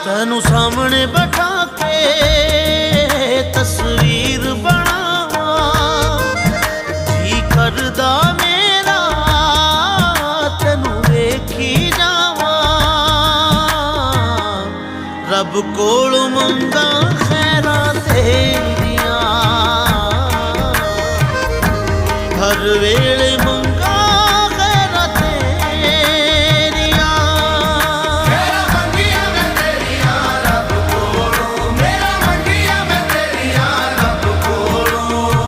ਤੈਨੂੰ ਸਾਹਮਣੇ ਬਿਠਾ ਕੇ ਤਸਵੀਰ ਬਣਾਵਾਂ, ਜੀ ਕਰਦਾ ਮੇਰਾ ਤੈਨੂੰ ਵੇਖੀ ਜਾਵਾਂ। ਰੱਬ ਕੋਲੋਂ ਮੰਗਾਂ